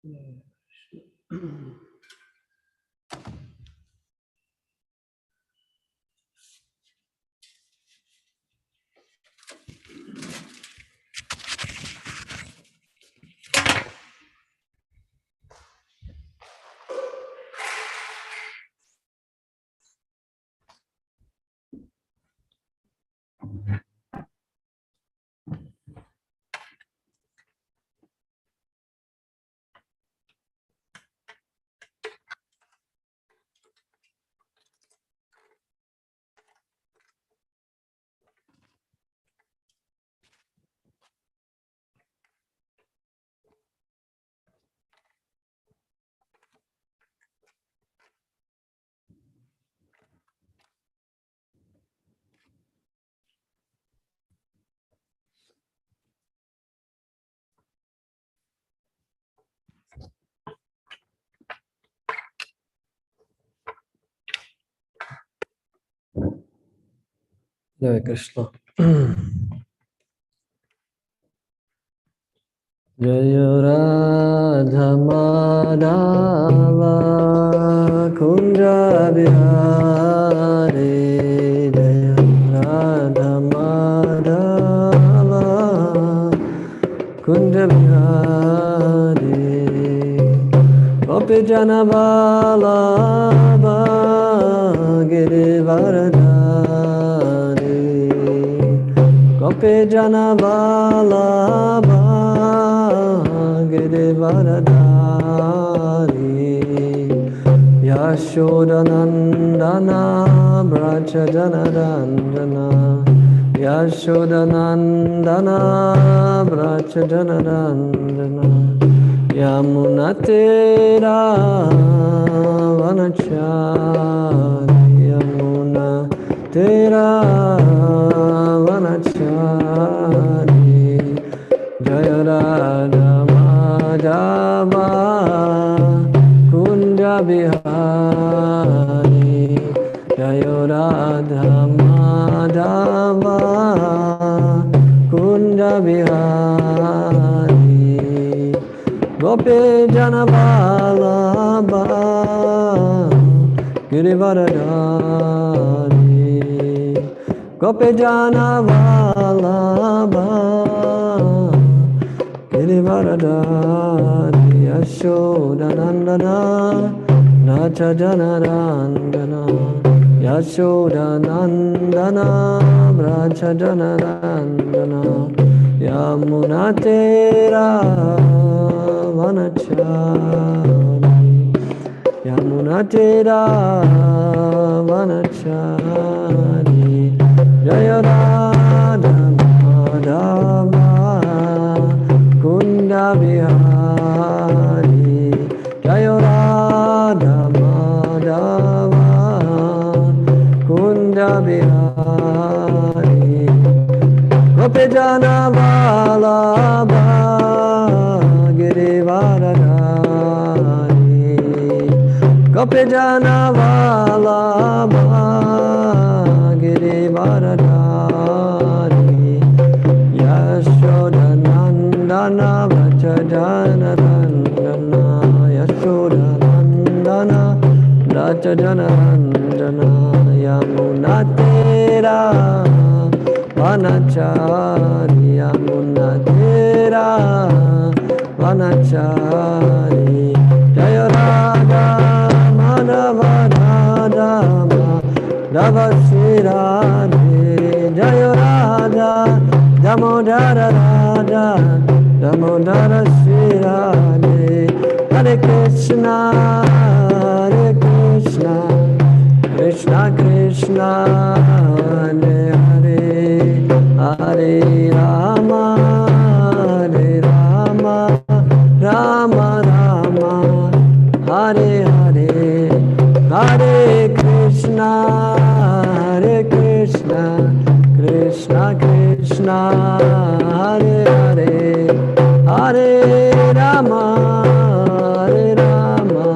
Hare Krishna. Jaya Radha Madhava Kunja Bihari Jaya Radha Madhava Kunja Bihari Gopi Jana Vallabha Girivaradhari Gopi Jana Vallabha Girivaradhari Yashodanandana Bracha Janaranjana Yashodanandana Bracha Janaranjana Yamunatera Vanachari Yamunatera Vanachari Jaya Radha Madhava Kunja Bihari Jaya Radha Madhava Kunja Bihari Gopi Jana Vallabha Girivaradhari Gopi Jana Vallabha Girivaradhari Yashodanandana Nacha Janarandana Yashodanandana Bracha Janarandana Yamunatera Vanachari Yamunatera Vanachari Jaya Radha Madhava Kunda Bihari Jaya Radha Madhava Kunda Bihari Gopi Jana Vallabha Girivaradhari Gopi Jana Vallabha Girivaradhari Yashodanandana Vraja Janarandana Yashodanandana Vraja Janarandana Yamunatera Vanachari Yamunatera Vanachari Jaya Radha Madhava Radha Madhava Sri Radhe Jaya Radha Damodara Radha Damodara Sri Radhe Hare Krishna Hare Krishna Krishna Krishna Hare Hare Hare Rama Hare Rama Rama Rama Hare Hare Hare Krishna Hare Krishna Krishna Krishna Hare Hare Hare Rama Hare Rama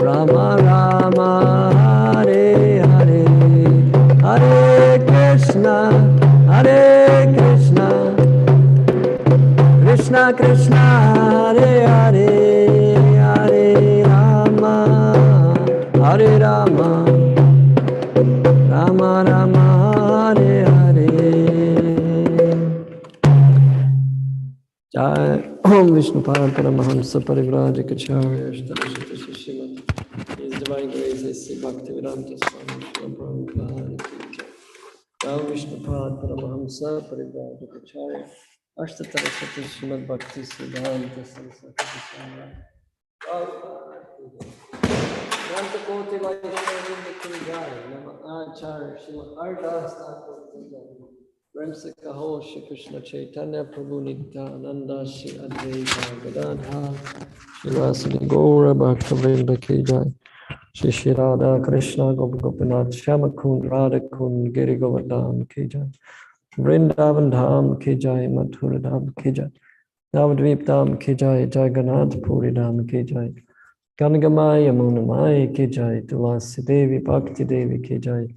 Rama Rama Hare Hare Hare Krishna Krishna Krishna Krishna Hare Hare Hare Rama Hare Rama Rama Rama Hare Hare. Jai Om Vishnu Paramahamsa Parivrajikacharya Ashtadashita Srimad. His Divine Grace I see Bhaktivedanta Swami Srila Prabhupada ki jai. Jai Vishnu Paramahamsa Parivrajikacharya Ashtadashita Srimad Bhakti Siddhanta Saraswati Swami. Nanta Koti Vaishnava Ki Jai. Nama Acharya Srimad Ardas Thakur Ki Jai. Ramsa Kaho Shri Krishna Chaitanya Prabhu Nityananda Shri Advaita Gadadha Shri Vasudeva Gaura Bhaktivinoda Ki Jai. Shri Shri Radha Krishna Gop Gopinath Shyamakund Radha Kund Giri Govardhan Ki Jai. Vrindavan Dham Ki Jai. Mathura Dham Ki Jai. Navadvip Dham Ki Jai. Jagannath Puri Dham Ki Jai. Gangamaya Munamaya Ki Jai. Tulasi Devi Bhakti Devi Ki Jai.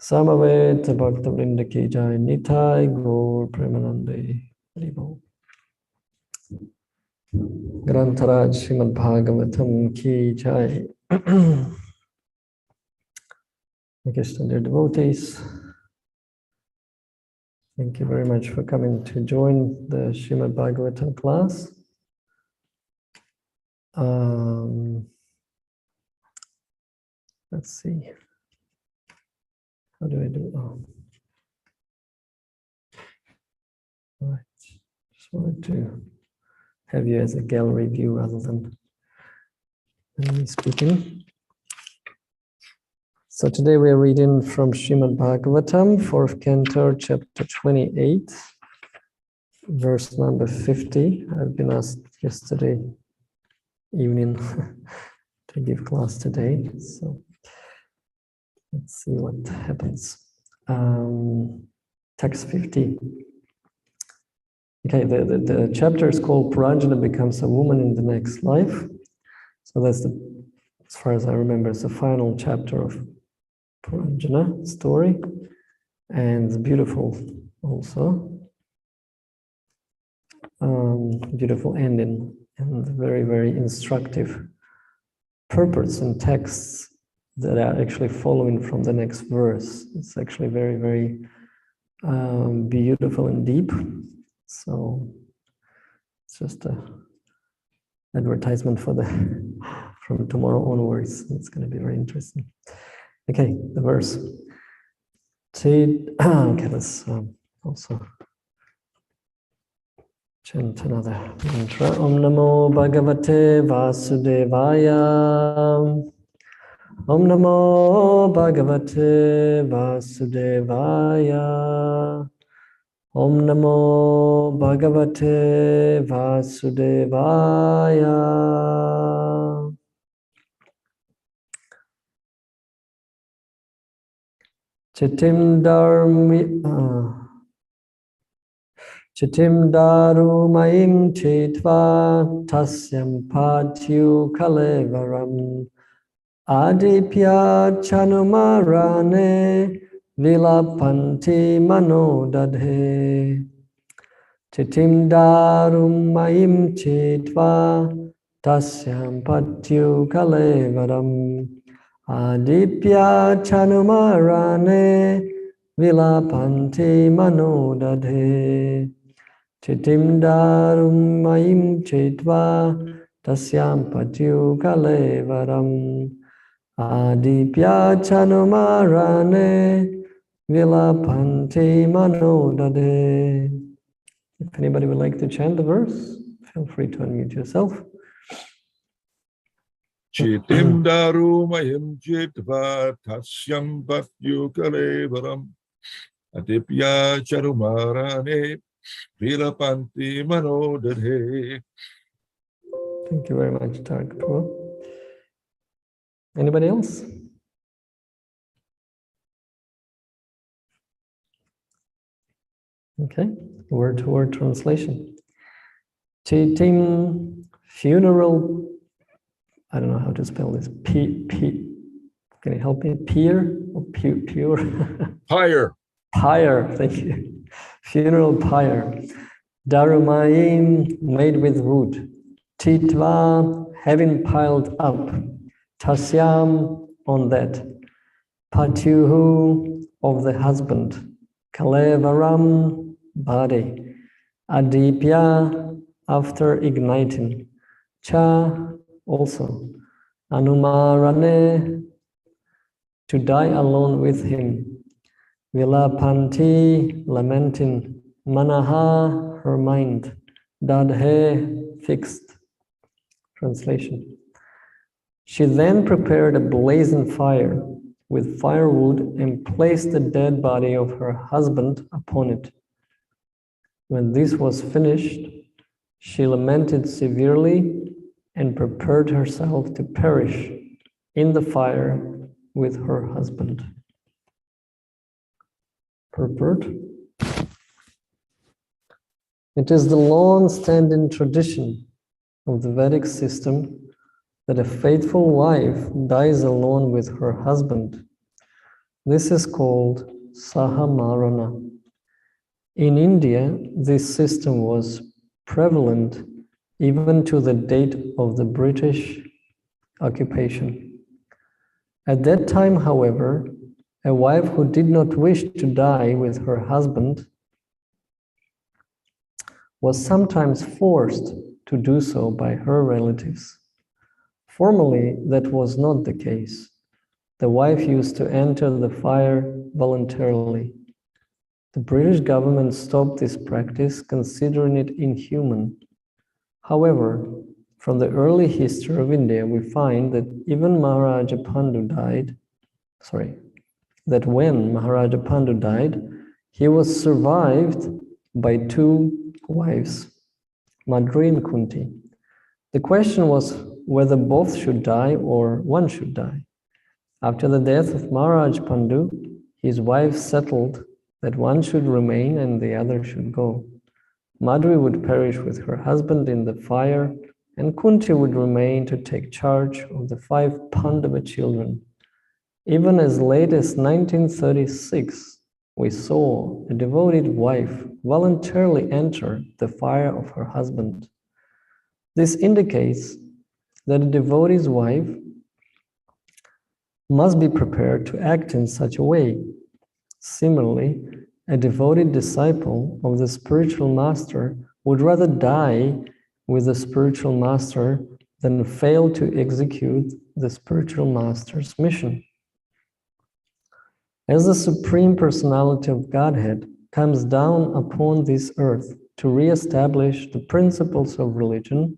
Samaveta Bhaktivinoda Ki Jai. Nitai Gaur Premanande Haribo. Grantaraj Srimad Bhagavatam Ki Jai. Dear devotees, thank you very much for coming to join the Srimad Bhagavatam class. Let's see. How do I do it? Oh. All right. Just wanted to have you as a gallery view rather than me speaking. So today we are reading from Srimad Bhagavatam, 4th canto, chapter 28, verse number 50. I've been asked yesterday evening to give class today, so let's see what happens. Text 50. Okay, the chapter is called Purajana Becomes a Woman in the Next Life. So that's the, as far as I remember, it's the final chapter of Purajana story, and it's beautiful also. Beautiful ending and very, very instructive purports and texts that are actually following from the next verse. It's actually very, very beautiful and deep. So it's just a advertisement for the from tomorrow onwards. It's going to be very interesting. Okay, the verse. Okay, let's also chant another mantra. Om Namo Bhagavate Vasudevaya. Om Namo Bhagavate Vasudevaya. Om Namo Bhagavate Vasudevaya. Chitim darumayim chitva tasyam patyu kalevaram adipya chanumarane vilapanti manodadhe. Chitim darumayim chitva tasyam patyu kalevaram adipya chanumarane vilapanti manodadhe. Chitim darumayim chitva tasyam patyu kalevaram adipya chanumarane vilapanti manodadhe. If anybody would like to chant the verse, feel free to unmute yourself. Chitim darumayim chitva tasyam patyu kalevaram adipya charumarane vilapanti manodadhe. Thank you very much, Tarak Prabhu. Anybody else? Okay, word-to-word translation. Chitim, funeral, I don't know how to spell this. Can you help me? Pyre or pure? Pyre. Pyre, thank you. Funeral pyre. Darumayim made with wood, Titva having piled up, Tasyam on that, Patyuhu of the husband, Kalevaram body, Adipya after igniting, Cha also, Anumarane to die alone with him, Vilapanti lamenting, Manaha her mind, Dadhe fixed. Translation. She then prepared a blazing fire with firewood and placed the dead body of her husband upon it. When this was finished, she lamented severely and prepared herself to perish in the fire with her husband. Purport. It is the long-standing tradition of the Vedic system that a faithful wife dies alone with her husband. This is called Sahamarana. In India, this system was prevalent even to the date of the British occupation. At that time, however, a wife who did not wish to die with her husband was sometimes forced to do so by her relatives. Formerly, that was not the case. The wife used to enter the fire voluntarily. The British government stopped this practice, considering it inhuman. However, from the early history of India, we find that even Maharaja Pandu died, that when Maharaja Pandu died, he was survived by two wives, Madri and Kunti. The question was whether both should die or one should die. After the death of Maharaj Pandu, his wife settled that one should remain and the other should go. Madri would perish with her husband in the fire, and Kunti would remain to take charge of the 5 Pandava children. Even as late as 1936, we saw a devoted wife voluntarily enter the fire of her husband. This indicates that a devotee's wife must be prepared to act in such a way. Similarly, a devoted disciple of the spiritual master would rather die with the spiritual master than fail to execute the spiritual master's mission. As the Supreme Personality of Godhead comes down upon this earth to re-establish the principles of religion,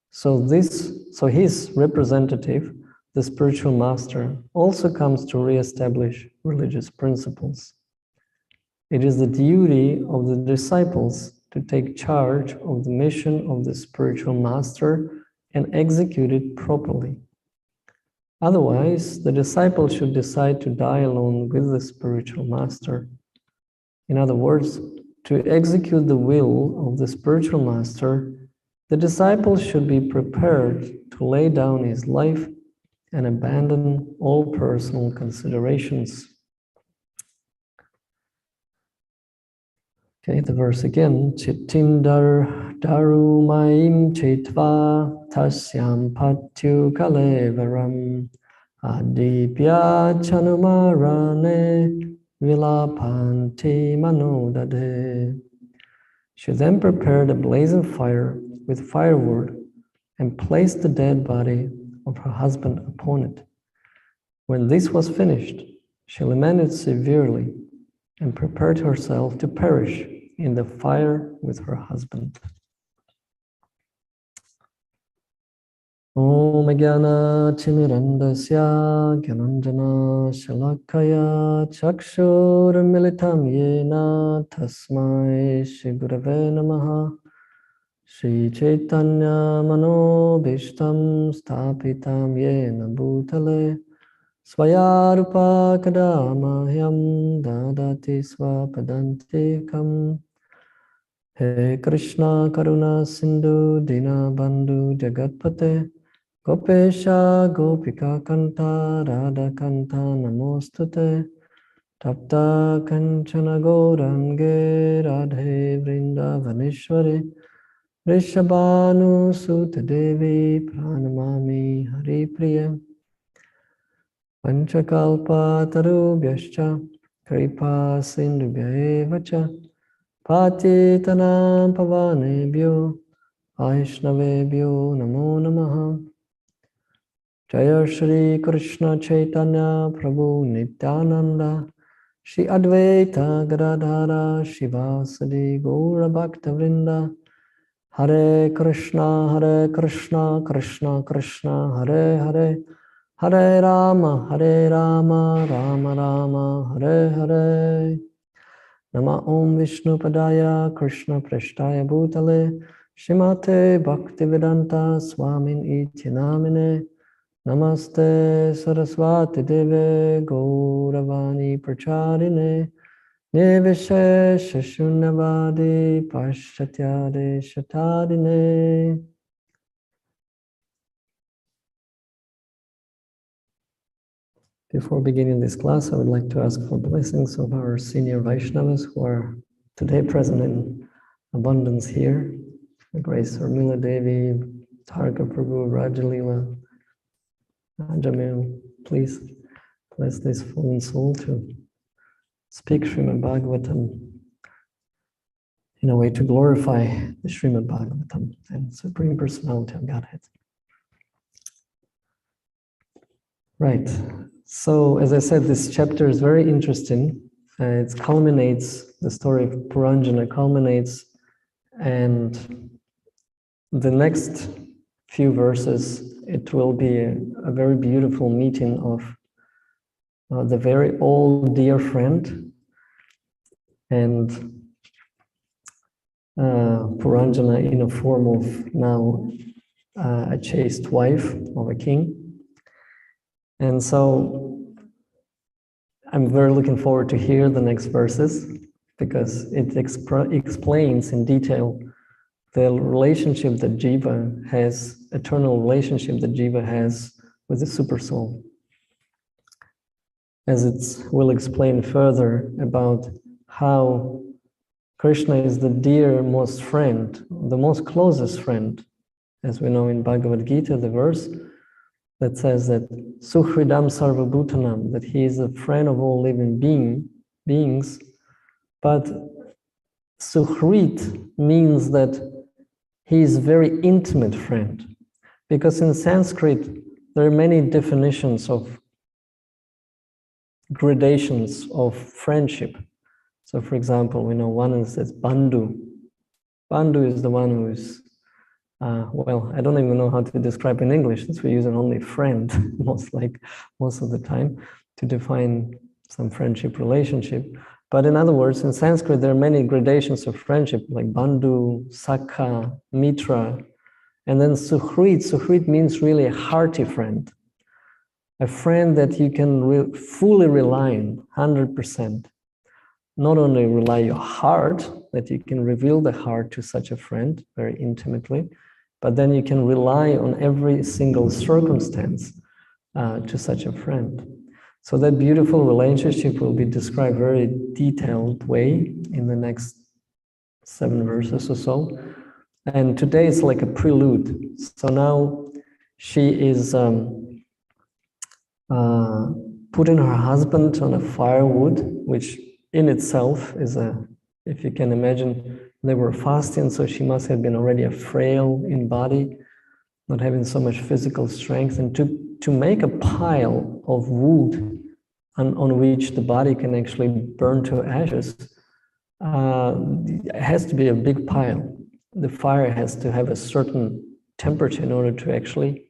so his representative, the spiritual master, also comes to re-establish religious principles. It is the duty of the disciples to take charge of the mission of the spiritual master and execute it properly. Otherwise, the disciple should decide to die alone with the spiritual master. In other words, to execute the will of the spiritual master, the disciple should be prepared to lay down his life and abandon all personal considerations. Okay, the verse again. Chittim darumayim chitva tasyam patyu kalevaram adipya chanumarane vilapanti manodade. She then prepared a blazing fire with firewood and placed the dead body of her husband upon it. When this was finished, she lamented severely and prepared herself to perish in the fire with her husband. Om Jnana Timirandasya Gyananjana Shalakaya Chakshur Militam Yena Tasmai Shri Gurave Namaha Shri Chaitanya Manobhishtam Stapitam Yena Bhutale Svayarupa Kadamahyam Dadati Swapadantikam He Krishna Karuna Sindhu Dina Bandhu Jagatpate Gopesha Gopika Kanta Radha Kanta Namostute Tapta Kanchana Gaurange Radhe Vrindavaneshwari Rishabhanu Sutta Devi Pranamami Hari Priya Panchakalpa Tarubhyascha Kripa Sindhubhya Evacha Patitanam Pavanebhyo Vaishnavebhyo Namo Namaha Jaya Shri Krishna Chaitanya Prabhu Nityananda Shri Advaita Gadadhara Shivasadi Gaura Bhakta Vrinda Hare Krishna Krishna Krishna Hare Hare Hare Rama Rama Rama Hare Hare Nama Om Vishnu Padaya Krishna Prashtaya Bhutale Shrimate Bhaktivedanta Swamin Iti Namine Namaste Saraswati Deve Gauravani Pracharine Nivishesha Shunyavadi Paschatyade Shatadine. Before beginning this class, I would like to ask for blessings of our senior Vaishnavas who are today present in abundance here. Grace Urmila Devi, Tarka Prabhu, Rajalila, Jamil, please bless this fallen soul to speak Srimad Bhagavatam in a way to glorify the Srimad Bhagavatam and Supreme Personality of Godhead. Right. So, as I said, this chapter is very interesting. It culminates, the story of Puranjana culminates, and the next few verses, it will be a very beautiful meeting of the very old dear friend and Puranjana in a form of now a chaste wife of a king. And so I'm very looking forward to hear the next verses because it explains in detail the relationship that Jiva has, eternal relationship that Jiva has with the super soul. As it will explain further about how Krishna is the dear most friend, the most closest friend, as we know in Bhagavad Gita, the verse that says that Suhridam Sarvabhutanam, that he is a friend of all living beings, but Suhrit means that he is a very intimate friend, because in Sanskrit there are many definitions of gradations of friendship. So for example, we know one is says Bandhu. Bandhu is the one who is well, I don't even know how to describe in English, since we use an only friend most of the time to define some friendship relationship. But in other words, in Sanskrit, there are many gradations of friendship, like Bandhu, Sakha, Mitra, and then Suhrit. Suhrit means really a hearty friend, a friend that you can fully rely on, 100%. Not only rely your heart, that you can reveal the heart to such a friend very intimately, but then you can rely on every single circumstance to such a friend. So that beautiful relationship will be described very detailed way in the next 7 verses or so. And today is like a prelude. So now she is putting her husband on a firewood, which in itself is if you can imagine, they were fasting, so she must have been already frail in body, not having so much physical strength. And to make a pile of wood on which the body can actually burn to ashes, it has to be a big pile. The fire has to have a certain temperature in order to actually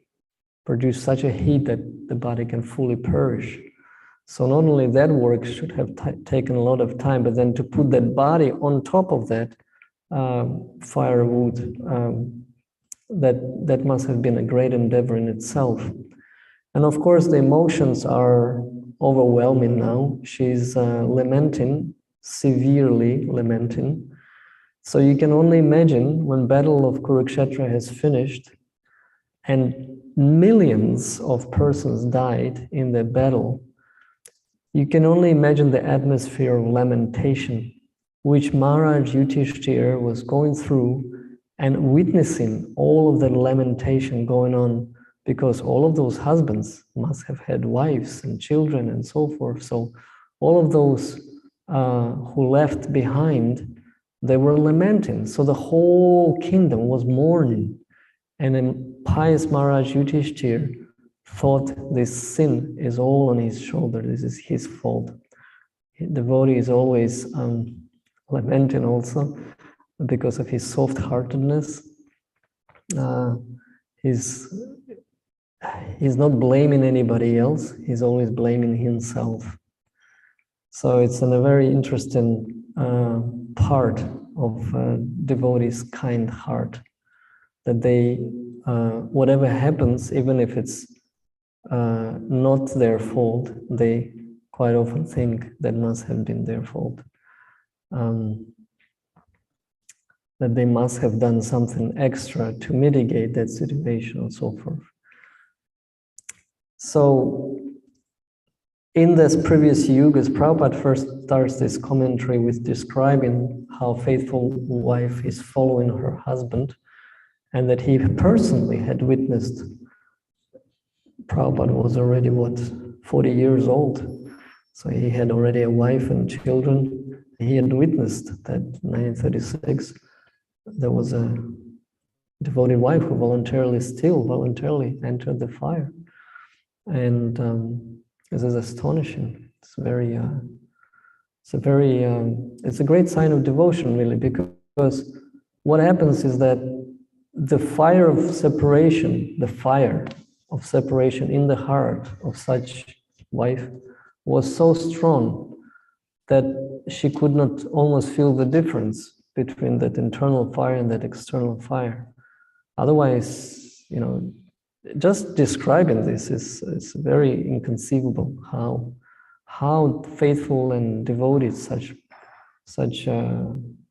produce such a heat that the body can fully perish. So not only that work should have taken a lot of time, but then to put that body on top of that firewood, that must have been a great endeavor in itself. And of course, the emotions are overwhelming now. She's lamenting, severely lamenting. So you can only imagine when Battle of Kurukshetra has finished and millions of persons died in that battle, You can only imagine the atmosphere of lamentation which Maharaj Yudhishthira was going through and witnessing all of that lamentation going on, because all of those husbands must have had wives and children and so forth. So all of those who left behind, they were lamenting. So the whole kingdom was mourning. And then pious Maharaj Yudhishthira thought this sin is all on his shoulder. This is his fault. The devotee is always lamenting also because of his soft-heartedness. He's not blaming anybody else. He's always blaming himself. So it's a very interesting part of devotees' kind heart, that they, whatever happens, even if it's not their fault, they quite often think that must have been their fault. That they must have done something extra to mitigate that situation and so forth. So in this previous yugas, Prabhupada first starts this commentary with describing how faithful wife is following her husband, and that he personally had witnessed. Prabhupada was already, 40 years old. So he had already a wife and children. He had witnessed that in 1936, there was a devoted wife who voluntarily entered the fire. And this is astonishing. It's a great sign of devotion, really, because what happens is that the fire of separation in the heart of such wife was so strong that she could not almost feel the difference between that internal fire and that external fire. Otherwise, just describing this is very inconceivable how faithful and devoted such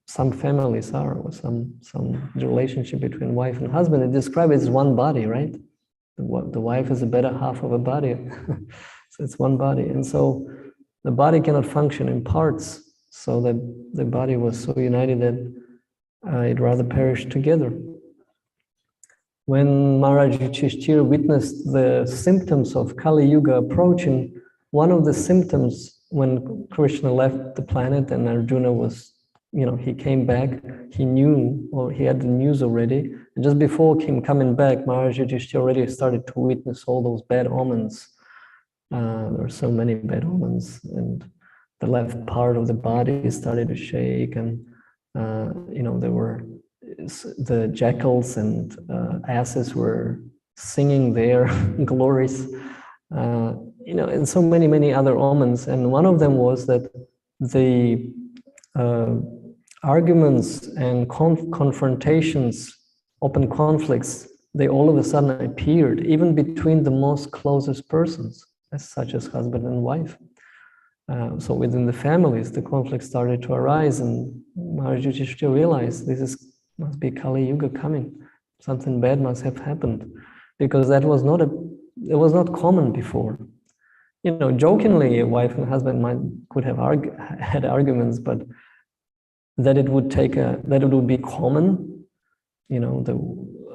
some families are, or some relationship between wife and husband. They describe it as one body, right? The wife is a better half of a body. So it's one body. And so the body cannot function in parts, so that the body was so united that it rather perished together. When Maharaj Yudhishthira witnessed the symptoms of Kali Yuga approaching, one of the symptoms when Krishna left the planet and Arjuna was, he came back, he knew, or he had the news already, and just before him coming back, Maharaj Yudhishthira already started to witness all those bad omens. There were so many bad omens, and the left part of the body started to shake, and there were the jackals and asses were singing their glories, and so many other omens. And one of them was that the arguments and confrontations, open conflicts, they all of a sudden appeared, even between the most closest persons, such as husband and wife. So within the families, the conflict started to arise, and Maharaj Yudhishthira realized must be Kali Yuga coming. Something bad must have happened, because it was not common before. Jokingly, a wife and husband could have had arguments, but that it would be common, the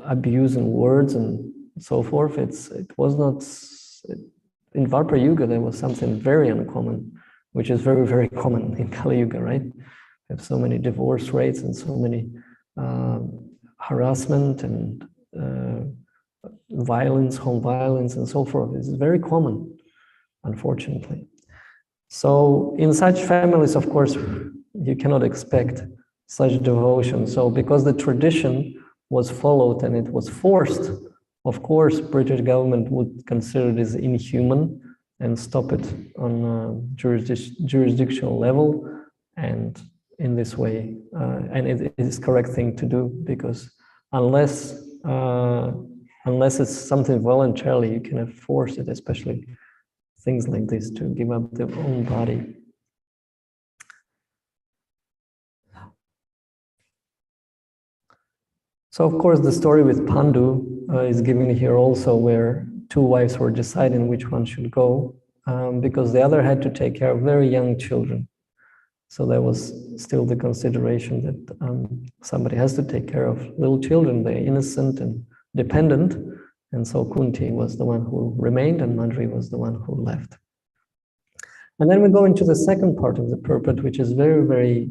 abuse in words and so forth. It was not. In Dwapara Yuga, there was something very uncommon, which is very, very common in Kali Yuga, right? We have so many divorce rates and so many harassment and violence, home violence, and so forth. It's very common, unfortunately. So in such families, of course, you cannot expect such devotion. So because the tradition was followed and it was forced, of course, British government would consider this inhuman and stop it on a jurisdictional level, and in this way, and it is correct thing to do, because unless it's something voluntarily, you cannot force it, especially things like this, to give up their own body. So of course, the story with Pandu is given here also, where two wives were deciding which one should go. because the other had to take care of very young children. So there was still the consideration that somebody has to take care of little children. They're innocent and dependent. And so Kunti was the one who remained and Mandri was the one who left. And then we go into the second part of the purport, which is very, very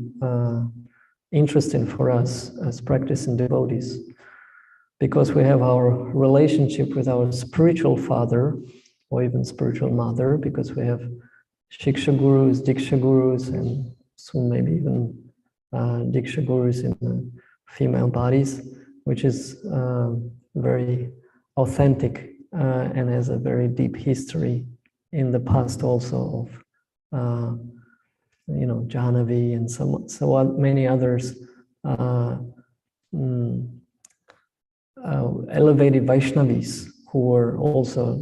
interesting for us as practicing devotees, because we have our relationship with our spiritual father or even spiritual mother, because we have Shiksha Gurus, Diksha Gurus, and soon maybe even Diksha Gurus in female bodies, which is very authentic and has a very deep history in the past also of Jahnavi and so many others, elevated Vaishnavis who were also,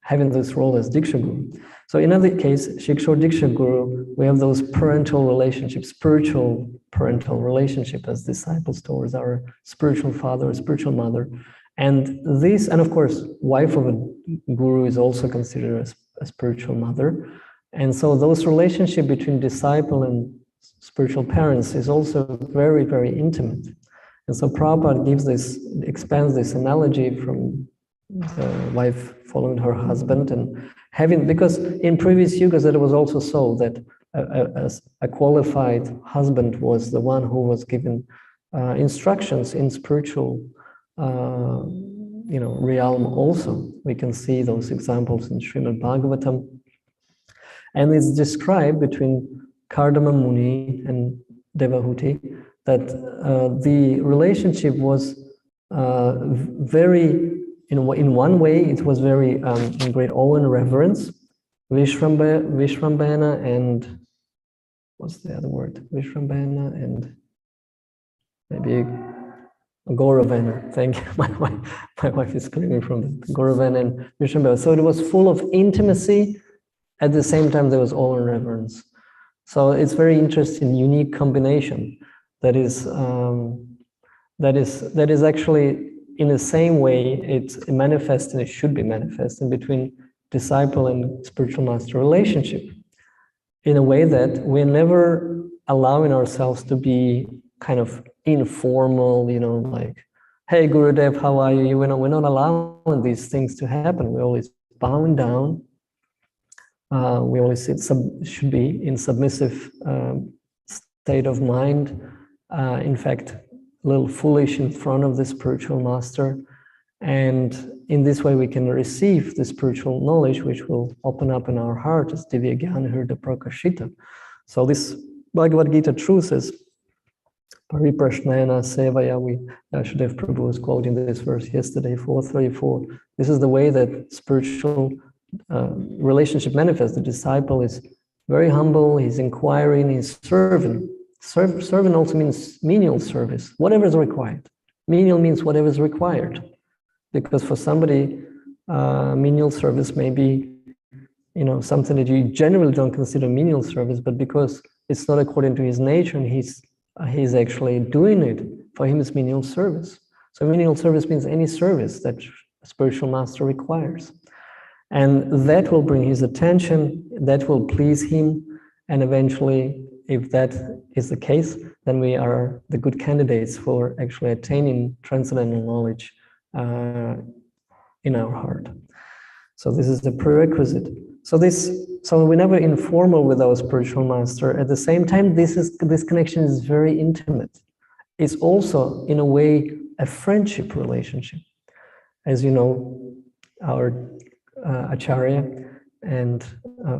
having this role as Diksha Guru. So in other case, Shiksha or Diksha Guru, we have those parental relationships, spiritual parental relationship as disciples towards our spiritual father or spiritual mother. And of course, wife of a guru is also considered as a spiritual mother. And so those relationship between disciple and spiritual parents is also very, very intimate. And so Prabhupada expands this analogy from the wife following her husband and because in previous yugas it was also so that a qualified husband was the one who was given instructions in spiritual realm also. We can see those examples in Srimad Bhagavatam. And it's described between Kardama Muni and Devahuti that the relationship was very, in one way, it was very in great awe and reverence. Vishrambhana and, what's the other word? Vishrambhana and maybe Gauravana. Thank you. My wife is screaming from the Gauravana and Vishrambhana. So it was full of intimacy. At the same time, there was awe and reverence. So it's very interesting, unique combination that is actually in the same way it's manifest and it should be manifest in between disciple and spiritual master relationship, in a way that we're never allowing ourselves to be kind of informal, like, hey Gurudev, how are you? We're not allowing these things to happen. We're always bowing down. We always should be in submissive state of mind. In fact, a little foolish in front of the spiritual master. And in this way, we can receive the spiritual knowledge, which will open up in our heart as Divya Jnana Hrida Prakashita. So this Bhagavad Gita truth says, Pariprashnayana Sevaya, Shudev Prabhu was quoting this verse yesterday, 434. This is the way that spiritual relationship manifests. The disciple is very humble, he's inquiring, he's serving. Serving also means menial service, whatever is required. Menial means whatever is required. Because for somebody, menial service may be, something that you generally don't consider menial service, but because it's not according to his nature and he's actually doing it, for him it's menial service. So menial service means any service that a spiritual master requires. And that will bring his attention, that will please him, and eventually, if that is the case, then we are the good candidates for actually attaining transcendental knowledge in our heart. So this is the prerequisite. So we're never informal with our spiritual master. At the same time, this connection is very intimate. It's also, in a way, a friendship relationship. As you know, our Acharya and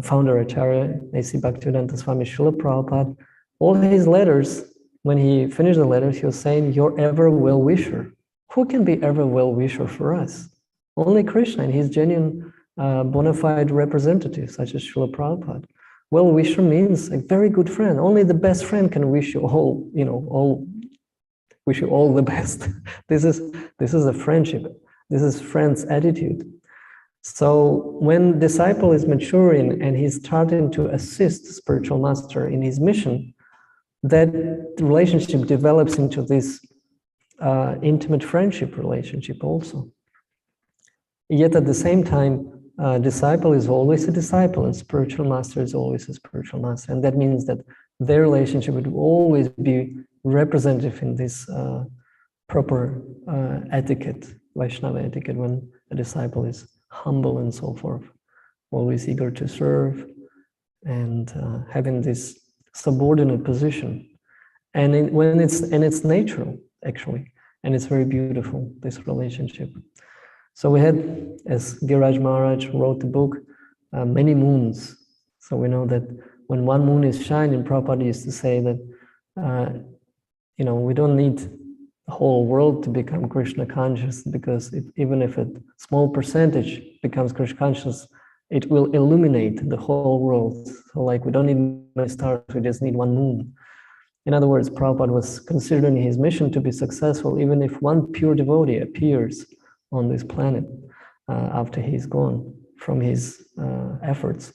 founder Acharya, A.C. Bhaktivedanta Swami Srila Prabhupada, all his letters, when he finished the letters, he was saying, "Your ever well-wisher." Who can be ever well-wisher for us? Only Krishna and his genuine bona fide representative, such as Srila Prabhupada. Well-wisher means a very good friend. Only the best friend can wish you all, wish you all the best. This is a friendship. This is friend's attitude. So when disciple is maturing and he's starting to assist spiritual master in his mission, that relationship develops into this intimate friendship relationship also. Yet at the same time, a disciple is always a disciple, and spiritual master is always a spiritual master. And that means that their relationship would always be representative in this proper etiquette, Vaishnava etiquette, when a disciple is humble and so forth, always eager to serve, and having this subordinate position. And it's natural, actually, and it's very beautiful, this relationship. So we had, as Giraj Maharaj wrote the book, many moons. So we know that when one moon is shining, Prabhupada used to say that, we don't need the whole world to become Krishna conscious, because even if a small percentage becomes Krishna conscious, it will illuminate the whole world. So like, we don't need many stars, we just need one moon. In other words, Prabhupada was considering his mission to be successful, even if one pure devotee appears on this planet after he's gone from his efforts.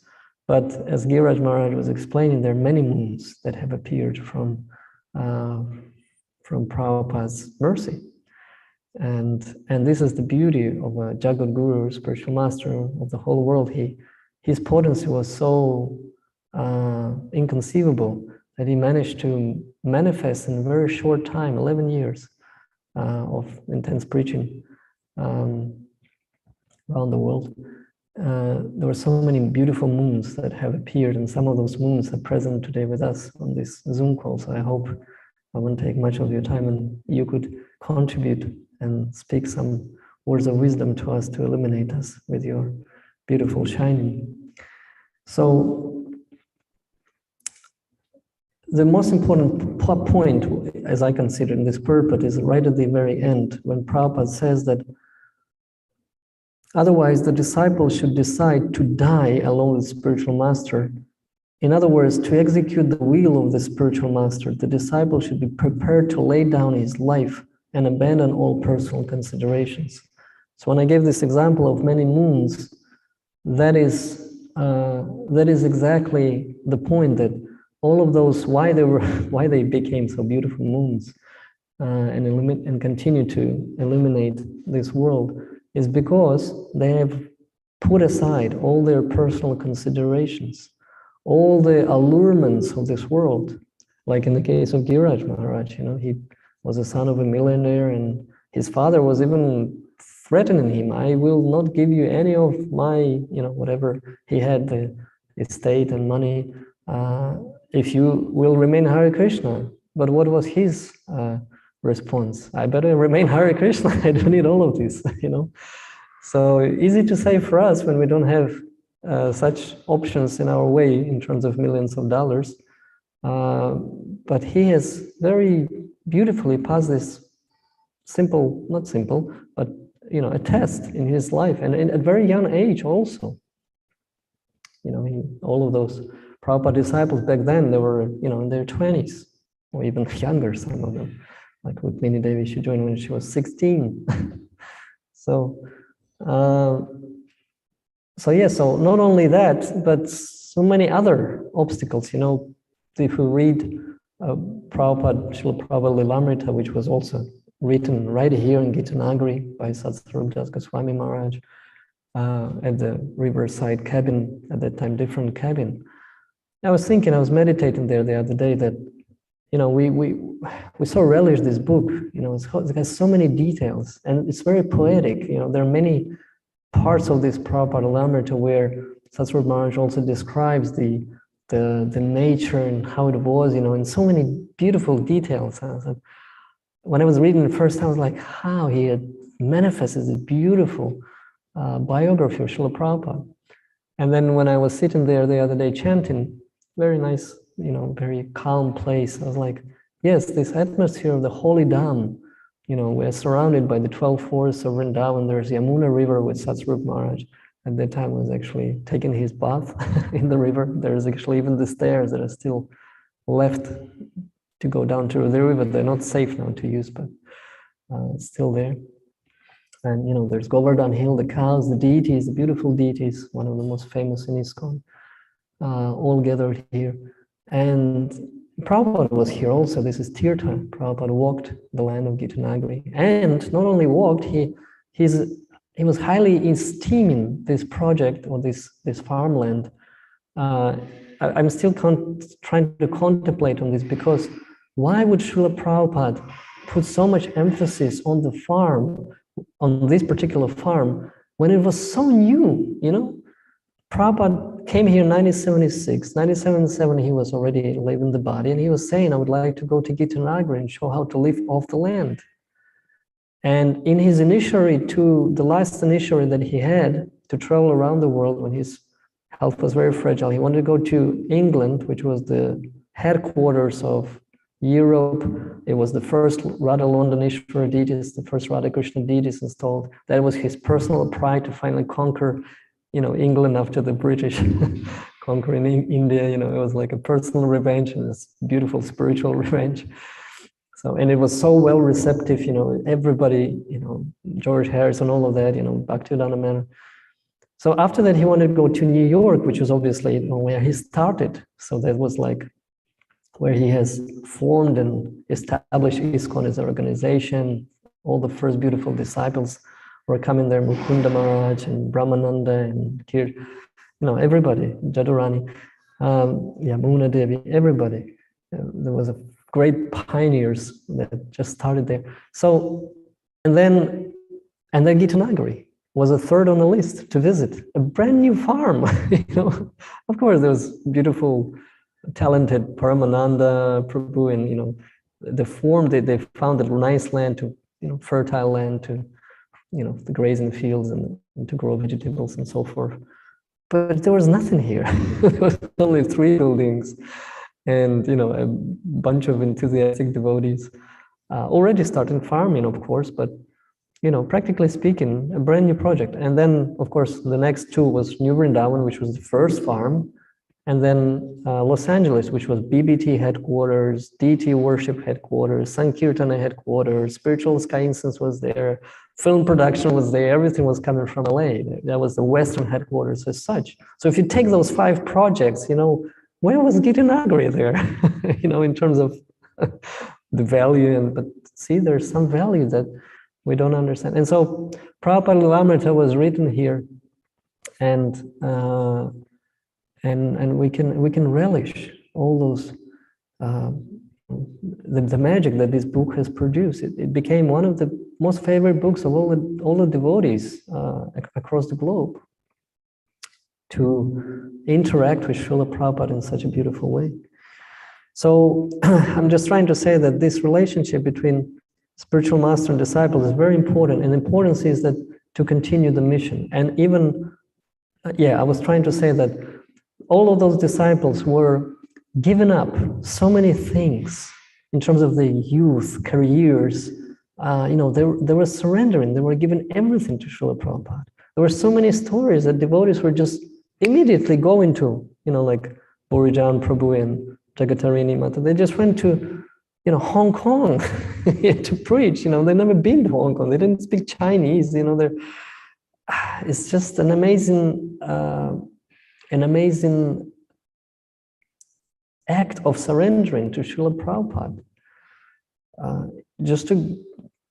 But as Giraj Maharaj was explaining, there are many moons that have appeared from Prabhupada's mercy. And this is the beauty of a Jagat Guru, spiritual master of the whole world. His potency was so inconceivable that he managed to manifest in a very short time, 11 years of intense preaching around the world. There were so many beautiful moons that have appeared, and some of those moons are present today with us on this Zoom call. So I hope I won't take much of your time, and you could contribute and speak some words of wisdom to us to illuminate us with your beautiful shining. So the most important point, as I consider in this purport, is right at the very end, when Prabhupada says that otherwise the disciple should decide to die along with the spiritual master. In other words, to execute the will of the spiritual master, the disciple should be prepared to lay down his life and abandon all personal considerations. So when I gave this example of many moons, that is exactly the point, that all of those, why they became so beautiful moons and continue to illuminate this world, is because they have put aside all their personal considerations, all the allurements of this world. Like in the case of Giraj Maharaj, he was a son of a millionaire, and his father was even threatening him, I will not give you any of my, whatever he had, the estate and money, if you will remain Hare Krishna. But what was his response? I better remain Hare Krishna, I don't need all of this, So easy to say for us when we don't have such options in our way in terms of millions of dollars. But he has very beautifully passed this not simple, but a test in his life, and at a very young age also. All of those Prabhupada disciples back then, they were in their 20s, or even younger, some of them. Like Rukmini Devi, she joined when she was 16. So not only that, but so many other obstacles. If we read Srila Prabhupada Lilamrita, which was also written right here in Gitanagari by Satsvarup Das Goswami Maharaj at the riverside cabin, at that time different cabin. I was meditating there the other day that we so relish this book. It has so many details, and it's very poetic. There are many parts of this Prabhupada Lilamrita where Satsvarup Maharaj also describes the nature and how it was, in so many beautiful details. When I was reading the first time, I was like, how he had manifested this beautiful biography of Srila Prabhupada. And then when I was sitting there the other day chanting, very nice, very calm place, I was like, yes, this atmosphere of the holy Dham, we're surrounded by the 12 forests of Vrindavan. There's Yamuna River with Satsvarup Maharaj. At that time, was actually taking his bath in the river. There's actually even the stairs that are still left to go down to the river. They're not safe now to use, but it's still there. And there's Govardhan Hill, the cows, the deities, the beautiful deities, one of the most famous in ISKCON, all gathered here. And Prabhupada was here also. This is Tirtha. Prabhupada walked the land of Gitanagari. And not only walked, he's he was highly esteeming this project or this farmland. I'm still trying to contemplate on this, because why would Srila Prabhupada put so much emphasis on the farm, on this particular farm, when it was so new, you know? Prabhupada came here in 1976. 1977, he was already leaving the body, and he was saying, I would like to go to Gitanagara and show how to live off the land. And in his initiatory, the last initiatory that he had to travel around the world when his health was very fragile, he wanted to go to England, which was the headquarters of Europe. It was the first Radha Londoneshwara deities, the first Radha Krishna deities installed. That was his personal pride to finally conquer, you know, England after the British conquering India. You know, it was like a personal revenge, and it's beautiful spiritual revenge. So, and it was so well receptive, you know, everybody, you know, George Harrison, all of that, you know, Bhaktivedanta Manor. So after that, he wanted to go to New York, which was obviously, you know, where he started. So that was like where he has formed and established ISKCON as an organization. All the first beautiful disciples were coming there, Mukunda Maharaj and Brahmananda and Kir, you know, everybody, Jadurani, Yamuna Devi, everybody. There was a great pioneers that just started there. So, and then Gitanagari was a third on the list to visit, a brand new farm. You know, of course, there was beautiful, talented Paramananda Prabhu, and you know, the form that they found a nice land to, you know, fertile land to, you know, the grazing fields and to grow vegetables and so forth. But there was nothing here. There was only 3 buildings, and you know, a bunch of enthusiastic devotees already starting farming, of course, but you know, practically speaking, a brand new project. And then, of course, the next 2 was New Vrindavan, which was the first farm, and then Los Angeles, which was BBT headquarters, DT worship headquarters, Sankirtana headquarters, Spiritual Sky Incense was there, film production was there, everything was coming from LA. That was the Western headquarters as such. So if you take those 5 projects, you know, where was Gitanagari there? You know, in terms of the value, but see, there's some value that we don't understand. And so Prabhupada Lilamrita was written here, and we can relish all those the magic that this book has produced. It became one of the most favorite books of all the devotees across the globe, to interact with Srila Prabhupada in such a beautiful way. So I'm just trying to say that this relationship between spiritual master and disciple is very important, and the importance is that to continue the mission. And even, I was trying to say that all of those disciples were given up so many things in terms of their youth, careers. You know, they were surrendering, they were giving everything to Srila Prabhupada. There were so many stories that devotees were just immediately going to, you know, like Burijan Prabhu and Jagatarini Mata. They just went to, you know, Hong Kong to preach. You know, they've never been to Hong Kong. They didn't speak Chinese. You know, it's just an amazing act of surrendering to Srila Prabhupada. Just to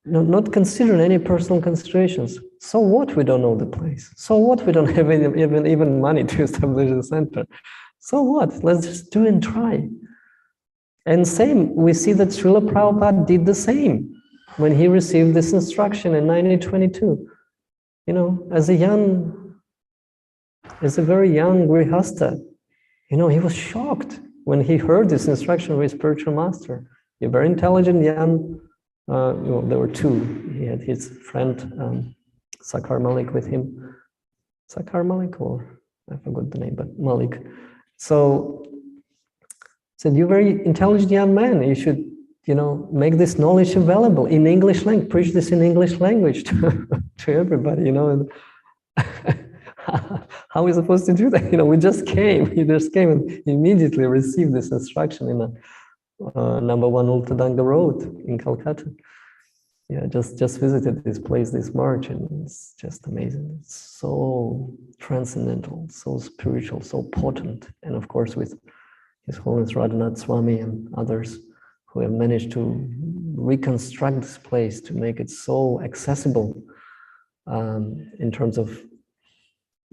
not consider any personal considerations. So what? We don't know the place. So what? We don't have even money to establish a center. So what? Let's just do and try. And same, we see that Srila Prabhupada did the same when he received this instruction in 1922. You know, as a very young Grihastha, you know, he was shocked when he heard this instruction of his spiritual master. A very intelligent young, you know, there were 2. He had his friend Sakar Malik with him. Sakar Malik, or I forgot the name, but Malik. So said, "You're a very intelligent young man. You should, you know, make this knowledge available in English language. Preach this in English language to everybody." You know, and how are we supposed to do that? You know, we just came. He just came and immediately received this instruction in a number 1 Ultadanga Road in Calcutta. Yeah, just visited this place this March, and it's just amazing. It's so transcendental, so spiritual, so potent, and of course with His Holiness Radhanath Swami and others who have managed to reconstruct this place to make it so accessible in terms of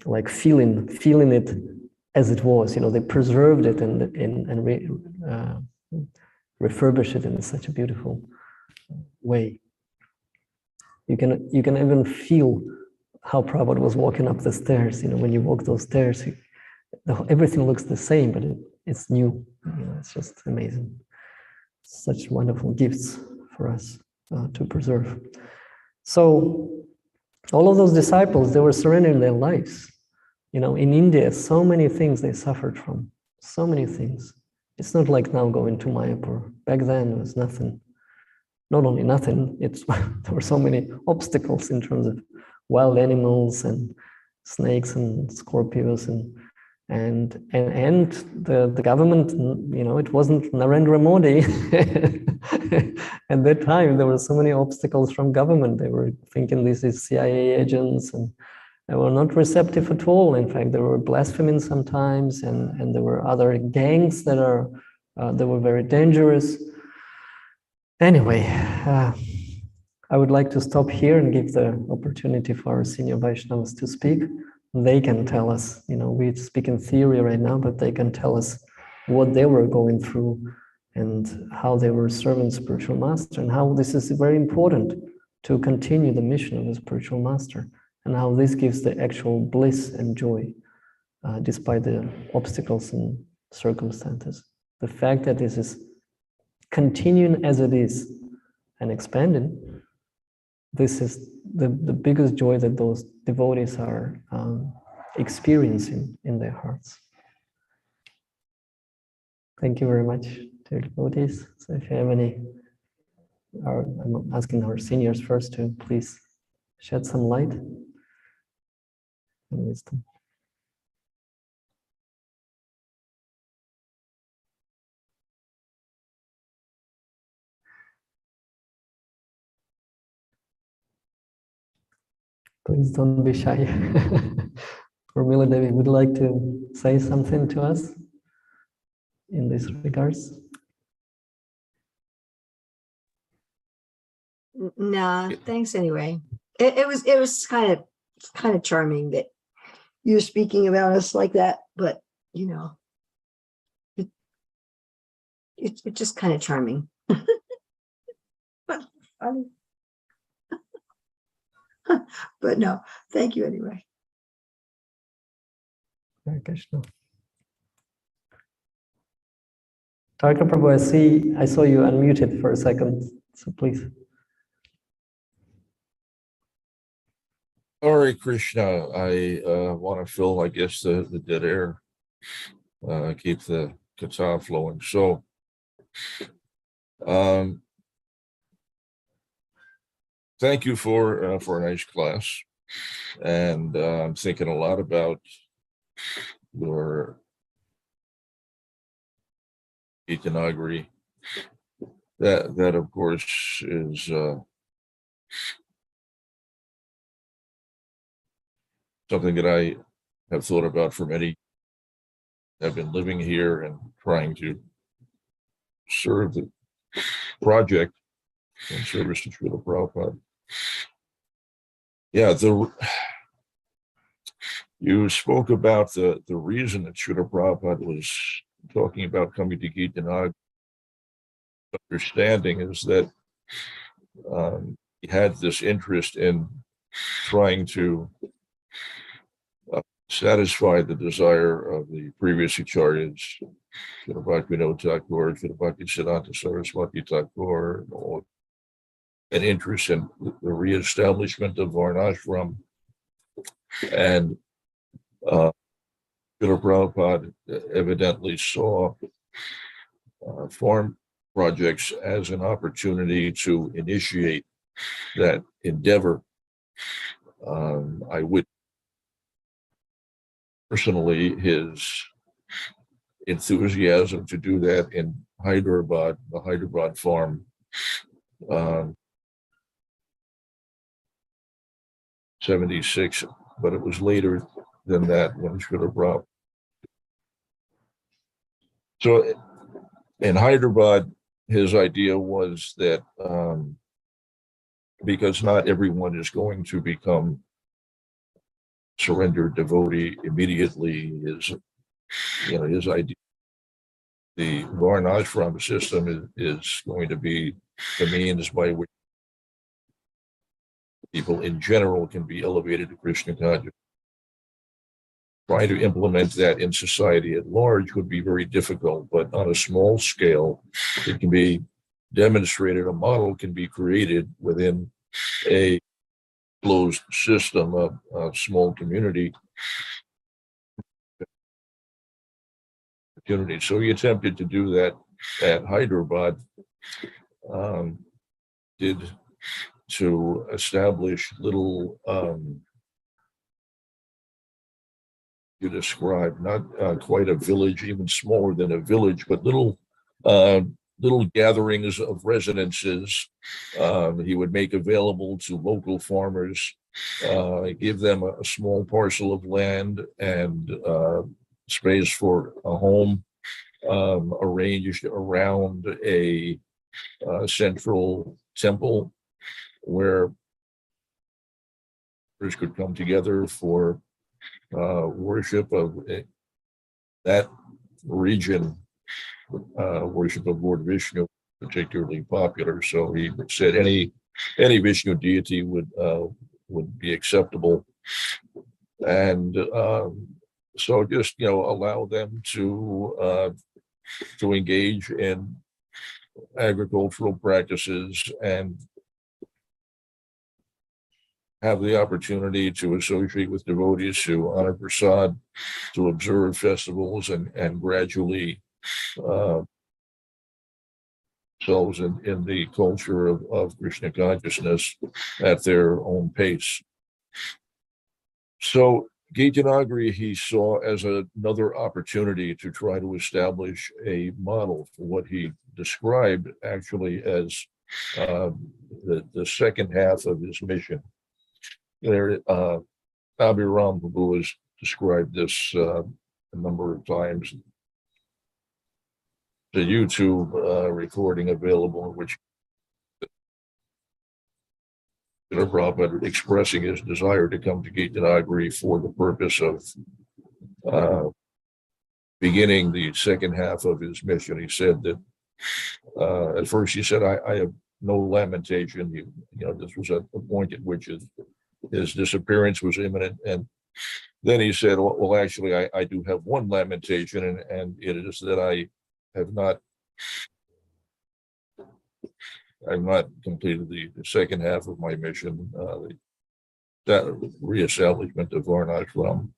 like feeling it as it was. They preserved it and refurbished it in such a beautiful way. You can even feel how Prabhupada was walking up the stairs. When you walk those stairs, everything looks the same, but it's new. It's just amazing. Such wonderful gifts for us to preserve. So all of those disciples, they were surrendering their lives. In India, so many things they suffered from, so many things. It's not like now going to Mayapur. Back then, it was nothing. Not only nothing, there were so many obstacles in terms of wild animals and snakes and scorpions and the government, it wasn't Narendra Modi. At that time, there were so many obstacles from government. They were thinking this is CIA agents, and they were not receptive at all. In fact, they were blaspheming sometimes, and there were other gangs that were very dangerous. Anyway, I would like to stop here and give the opportunity for our senior Vaishnavas to speak. They can tell us, we speak in theory right now, but they can tell us what they were going through and how they were serving spiritual master, and how this is very important to continue the mission of the spiritual master, and how this gives the actual bliss and joy despite the obstacles and circumstances. The fact that this is continuing as it is and expanding, this is the biggest joy that those devotees are experiencing in their hearts. Thank you very much, dear devotees. So if you have any, I'm asking our seniors first to please shed some light and wisdom. Please don't be shy. Urmila Devi, would you like to say something to us in this regards? Nah, thanks anyway. It was kind of charming that you're speaking about us like that, but it's just kind of charming. But funny. But no, thank you anyway. Hare Krishna. Dr. Prabhu, I saw you unmuted for a second, so please. Hare Krishna. I want to fill, I guess, the dead air, keep the katha flowing. So, thank you for a nice class, and I'm thinking a lot about your Itanagari. That of course is something that I have thought about for many. I've been living here and trying to serve the project in service to Srila Prabhupada. Yeah, you spoke about the reason that Srila Prabhupada was talking about coming to Gitanag. Understanding is that he had this interest in trying to satisfy the desire of the previous acharyas, Srila Bhaktivinoda Thakur, Srila Bhaktisiddhanta Saraswati Thakur, an interest in the reestablishment of Varnashram. And Srila Prabhupada evidently saw farm projects as an opportunity to initiate that endeavor. I would personally his enthusiasm to do that in Hyderabad, the Hyderabad farm, 76, but it was later than that when Srila Prabhupada. So in Hyderabad, his idea was that because not everyone is going to become surrendered devotee immediately. His idea, the Varnashram system is going to be the means by which people in general can be elevated to Krishna consciousness. Trying to implement that in society at large would be very difficult, but on a small scale, it can be demonstrated. A model can be created within a closed system, a small community. So he attempted to do that at Hyderabad, did to establish little, you described, not quite a village, even smaller than a village, but little gatherings of residences. He would make available to local farmers, give them a small parcel of land and space for a home, arranged around a central temple where could come together for worship of that region. Worship of Lord Vishnu, particularly popular. So he said any Vishnu deity would be acceptable, and so just allow them to engage in agricultural practices and have the opportunity to associate with devotees, to honor prasad, to observe festivals, and gradually themselves in the culture of Krishna consciousness at their own pace. So Gitanagari he saw as another opportunity to try to establish a model for what he described actually as the second half of his mission. There, Abhiram Prabhu has described this a number of times. The YouTube recording available in which Prabhupada expressing his desire to come to Gitanagari for the purpose of beginning the second half of his mission. He said that at first he said, I have no lamentation. This was a point at which his disappearance was imminent. And then he said, well actually, I do have one lamentation, and it is that I have not completed the second half of my mission, that reestablishment of Varnashram.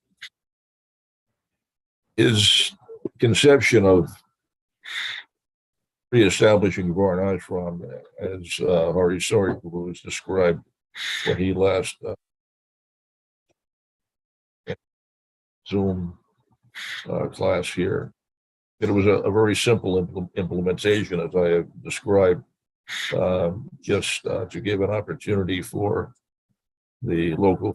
His conception of reestablishing Varnashram, as Hari Sari Prabhu has described when he last Zoom class here, it was a very simple implementation, as I have described, just to give an opportunity for the local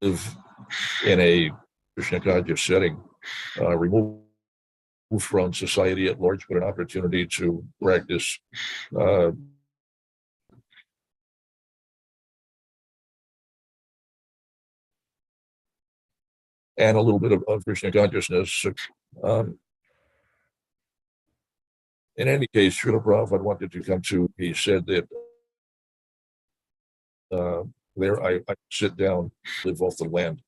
live in a Krishna conscious setting, removed from society at large, but an opportunity to practice and a little bit of Krishna consciousness. In any case, Srila Prabhupada wanted to come to, he said that there I sit down, live off the land.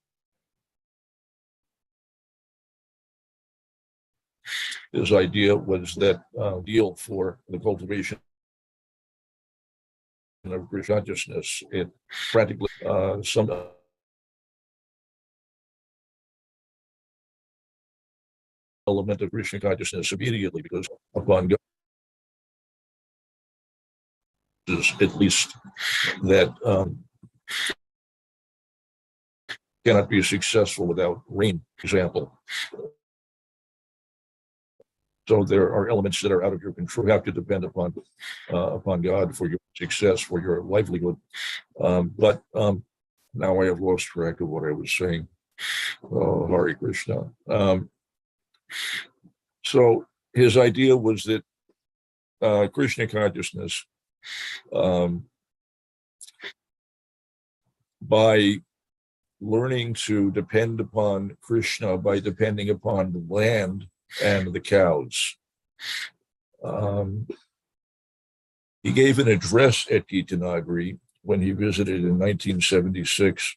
His idea was that deal for the cultivation of Krishna consciousness, it practically some element of Krishna consciousness immediately, because upon God, at least that cannot be successful without rain, for example. So there are elements that are out of your control. You have to depend upon God for your success, for your livelihood. But now I have lost track of what I was saying. Oh, Hare Krishna. So his idea was that Krishna consciousness, by learning to depend upon Krishna, by depending upon the land and the cows. He gave an address at Gitanagari when he visited in 1976.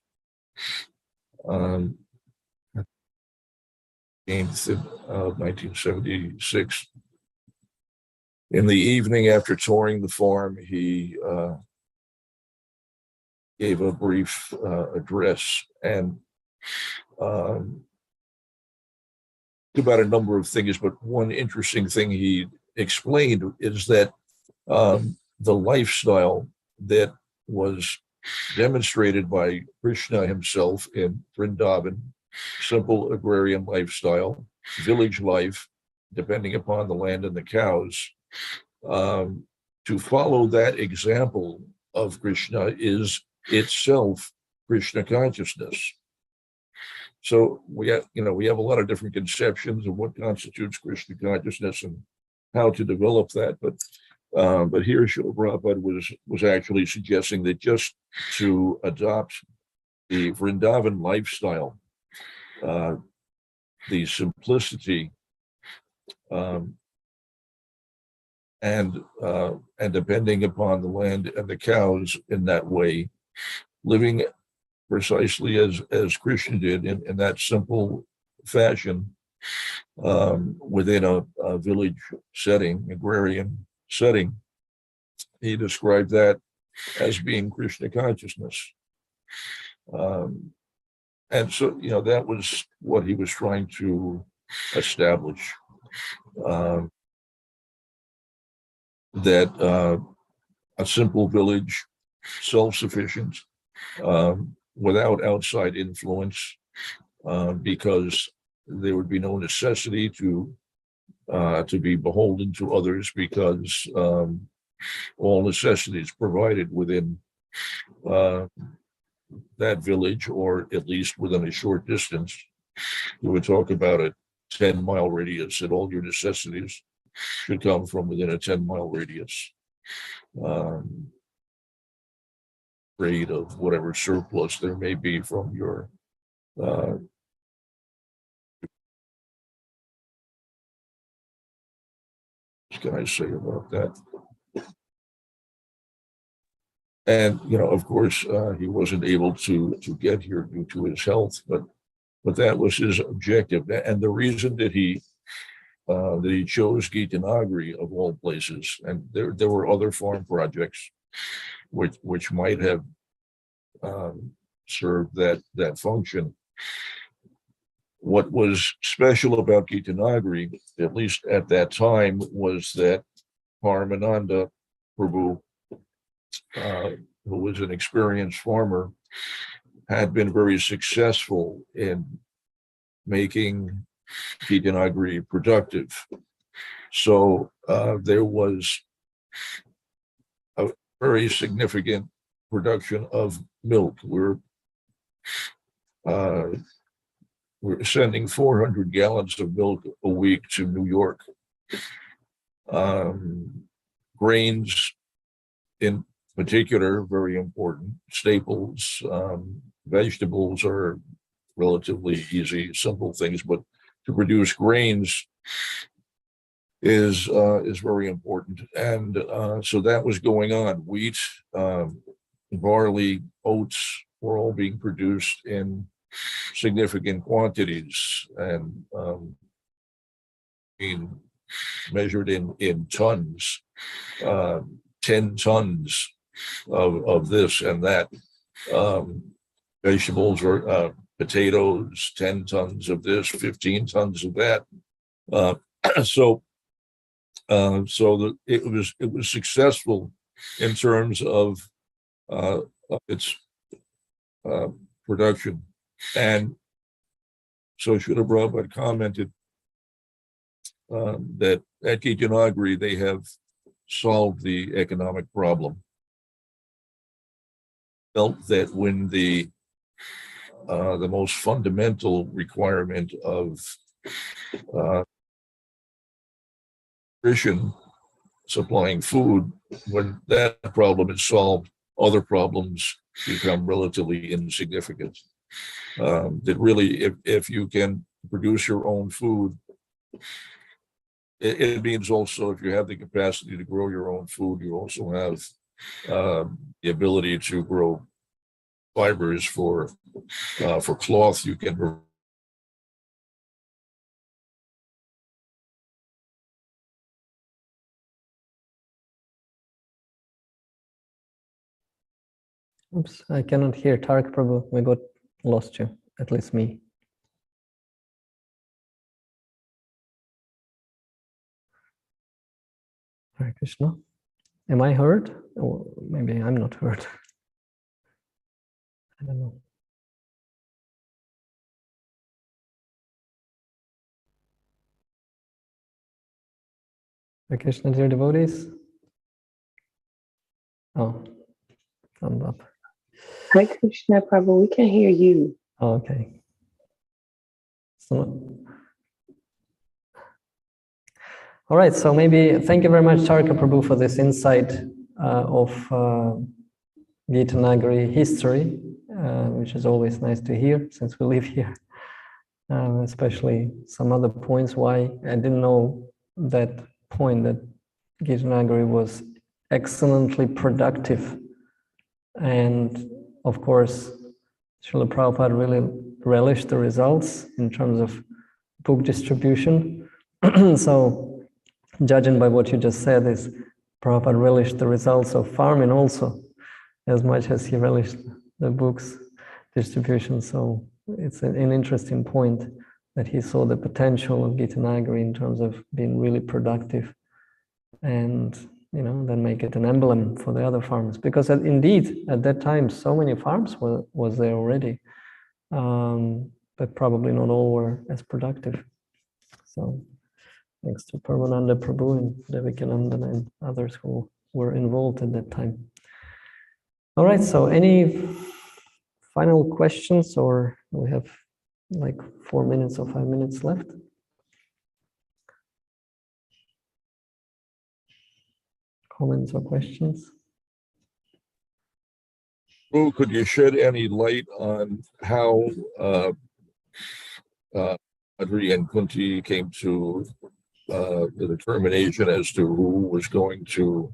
18th of 1976. In the evening after touring the farm, he gave a brief address and about a number of things, but one interesting thing he explained is that the lifestyle that was demonstrated by Krishna himself in Vrindavan, simple agrarian lifestyle, village life, depending upon the land and the cows, to follow that example of Krishna is itself Krishna consciousness. So we have a lot of different conceptions of what constitutes Krishna consciousness and how to develop that. But here Srila Prabhupada was actually suggesting that just to adopt the Vrindavan lifestyle, the simplicity, and depending upon the land and the cows in that way, living precisely as Krishna did in that simple fashion, within a village setting, agrarian setting. He described that as being Krishna consciousness. And so, that was what he was trying to establish, that a simple village, self-sufficient, without outside influence, because there would be no necessity to be beholden to others, because all necessities provided within that village, or at least within a short distance. We would talk about a 10-mile radius, and all your necessities should come from within a 10-mile radius. Trade of whatever surplus there may be from your what can I say about that? And of course, he wasn't able to get here due to his health, but that was his objective. And the reason that he chose Gitanagari of all places, and there were other farm projects which might have served that function. What was special about Gitanagari, at least at that time, was that Paramananda Prabhu, who was an experienced farmer, had been very successful in making Gitanagari productive. So there was a very significant production of milk. We're sending 400 gallons of milk a week to New York. Grains, in particular, very important. Staples, vegetables are relatively easy, simple things, but to produce grains is very important. And so that was going on. Wheat, barley, oats were all being produced in significant quantities and being measured in tons, 10 tons of this and that. Vegetables or potatoes, 10 tons of this, 15 tons of that. So it was successful in terms of its production. And so Srila Prabhupada commented that at Gitanagari they have solved the economic problem. Felt that when the most fundamental requirement of nutrition, supplying food, when that problem is solved, other problems become relatively insignificant. That really, if you can produce your own food, it means also if you have the capacity to grow your own food, you also have the ability to grow fibers for cloth. You can. Oops, I cannot hear Tarak Prabhu. We got lost you, at least me. Hare Krishna. Am I heard? Or maybe I'm not heard. I don't know. Hare Krishna, dear devotees. Oh, thumbs up. Hare Krishna, Prabhu, we can hear you. Oh, okay. So, all right, so maybe thank you very much, Charaka Prabhu, for this insight of Gita Nagari history, which is always nice to hear since we live here, especially some other points why I didn't know that point that Gita Nagari was excellently productive. And of course, Srila Prabhupada really relished the results in terms of book distribution. So, judging by what you just said, is Prabhupada relished the results of farming also, as much as he relished the books distribution. So it's an interesting point that he saw the potential of Gita Nagari in terms of being really productive, and then make it an emblem for the other farms. Because indeed, at that time, so many farms was there already, but probably not all were as productive. So thanks to Parvananda Prabhu and Devikananda and others who were involved at that time. All right, so any final questions, or we have like 4 minutes or 5 minutes left? Comments or questions? Prabhu, could you shed any light on how Adri and Kunti came to the determination as to who was going to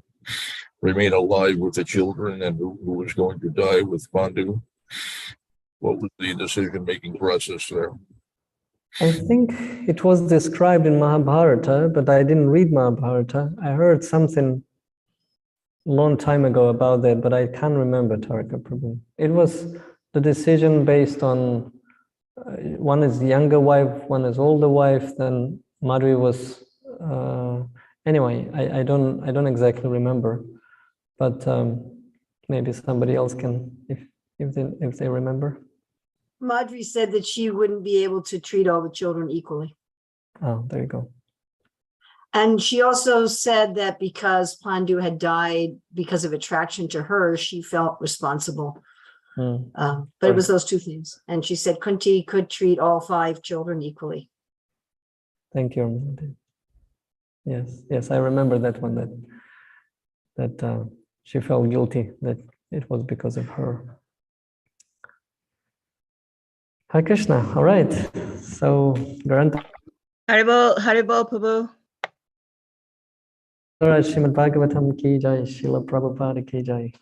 remain alive with the children and who was going to die with Bandhu? What was the decision-making process there? I think it was described in Mahabharata, but I didn't read Mahabharata. I heard something a long time ago about that, but I can't remember, Taraka Prabhu. It was the decision based on one is younger wife, one is older wife. Then Madhuri was anyway. I don't exactly remember, but maybe somebody else can if they remember. Madhuri said that she wouldn't be able to treat all the children equally. Oh, there you go. And she also said that because Pandu had died because of attraction to her, she felt responsible. But it was those two things. And she said Kunti could treat all 5 children equally. Thank you. Yes, I remember that one, that she felt guilty that it was because of her. Hare Krishna. All right. So, Garanta. Haribol Prabhu. Srimad Bhagavatam ki jai, Srila Prabhupada ki jai.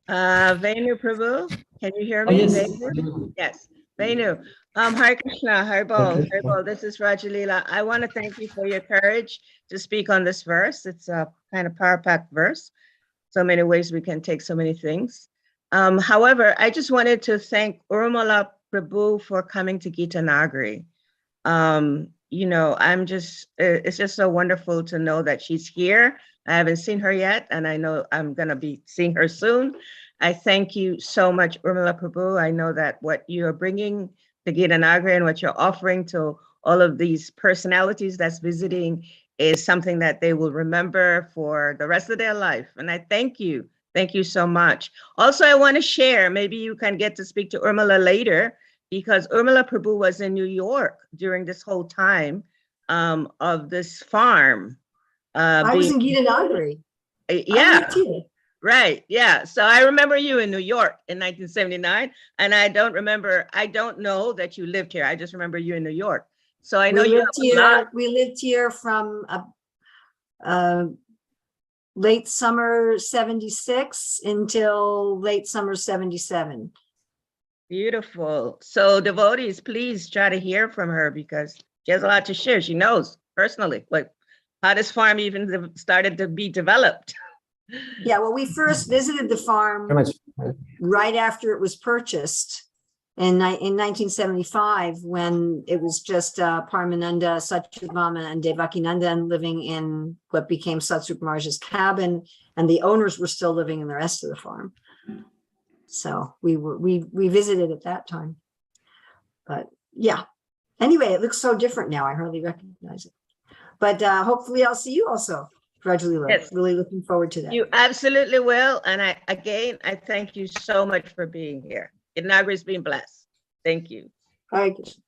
Venu Prabhu, can you hear Oh, me? yes. Venu? Yes, Venu. Hare Krishna, Haribol, this is Rajalila. I want to thank you for your courage to speak on this verse. It's a kind of power-packed verse. So many ways we can take so many things. However, I just wanted to thank Urmila Prabhu for coming to Gita Nagari. It's just so wonderful to know that she's here. I haven't seen her yet, and I know I'm going to be seeing her soon. I thank you so much, Urmila Prabhu. I know that what you're bringing to Gita Nagari and what you're offering to all of these personalities that's visiting is something that they will remember for the rest of their life. And I thank you. Thank you so much. Also, I want to share, maybe you can get to speak to Urmila later, because Urmila Prabhu was in New York during this whole time of this farm. I was in Gita Nagari. I Yeah, lived here. right. Yeah. So I remember you in New York in 1979, and I don't know that you lived here. I just remember you in New York. So I know We you lived have a lot. here. We lived here from late summer 76 until late summer 77. Beautiful. So devotees, please try to hear from her because she has a lot to share. She knows personally, like how this farm even started to be developed. Yeah, well, we first visited the farm right after it was purchased in 1975, when it was just Paramananda, Satyabhama, and Devakinandan living in what became Satsuk Maharaj's cabin, and the owners were still living in the rest of the farm. So we visited at that time. But yeah, anyway, it looks so different now. I hardly recognize it. But hopefully I'll see you also, Rajlila. Yes. Really looking forward to that. You absolutely will. And I thank you so much for being here. Nagari's been blessed. Thank you. Hare Krishna.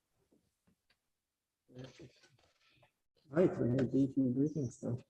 Right, we had deep greetings though.